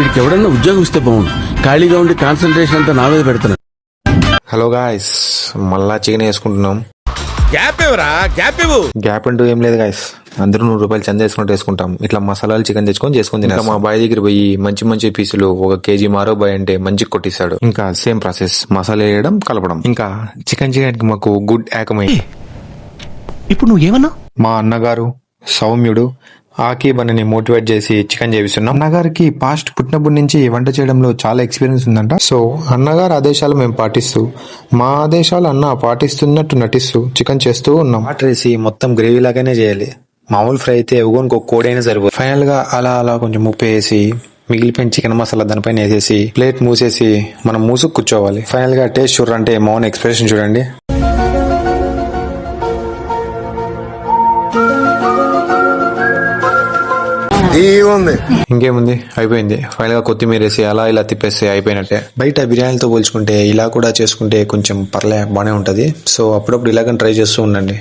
వీడికి ఎవడన్నా ఉద్యోగం ఇస్తే బాగుండు. ఖాళీగా ఉండి కాన్సన్ట్రేషన్ అంతా నా మీద పెడుతున్నాడు. హలో గాయస్, మళ్ళా చికెన్ వేసుకుంటున్నాం. గ్యాప్ అంటూ ఏం లేదు గాయస్, అందరూ 100 రూపాయలు చంద వేసుకుంటాం. ఇట్లా మసాలాలు చికెన్ తెచ్చుకొని చేసుకుని తిన్నాం. మా బాయ్ దగ్గర పోయి మంచి మంచి పీసులు 1 కేజీ మారో బాయ్ అంటే మంచి కొట్టిస్తాడు. ఇంకా సేమ్ ప్రాసెస్, మసాలా వేయడం, కలపడం. ఇంకా చికెన్ చేయడానికి మాకు గుడ్ ఏకమై. ఇప్పుడు నువ్వు ఏమన్నా? మా అన్నగారు సౌమ్యుడు ఆకీబ్ అని మోటివేట్ చేసి చికెన్ చేపిస్తున్నాం. అన్నగారికి పాస్ట్ పుట్టినప్పటి నుంచి వంట చేయడంలో చాలా ఎక్స్పీరియన్స్ ఉందంట. సో అన్నగారు ఆదేశాలు మేము పాటిస్తూ, మా ఆదేశాలు అన్న పాటిస్తున్నట్టు నటిస్తూ చికెన్ చేస్తూ ఉన్నాం. వాటర్ వేసి మొత్తం గ్రేవీ లాగానే చేయాలి. మామూలు ఫ్రై అయితే ఎవరికి ఒక కోడైనా సరిపోదు. ఫైనల్ గా అలా కొంచెం ఉప్పు వేసి మిగిలిపోయిన చికెన్ మసాలా దానిపైన వేసేసి ప్లేట్ మూసేసి మనం మూసుకు కూర్చోవాలి. ఫైనల్ గా టేస్ట్ చూడండి, మౌన్ ఎక్స్ప్రెషన్ చూడండి. ఇంకేముంది, అయిపోయింది. ఫైనల్ గా కొత్తిమీర వేసి అలా ఇలా తిప్పేస్తే అయిపోయినట్టే. బయట బిర్యానీతో పోల్చుకుంటే ఇలా కూడా చేసుకుంటే కొంచెం బానే ఉంటది. సో అప్పుడప్పుడు ఇలాగని ట్రై చేస్తూ ఉండండి.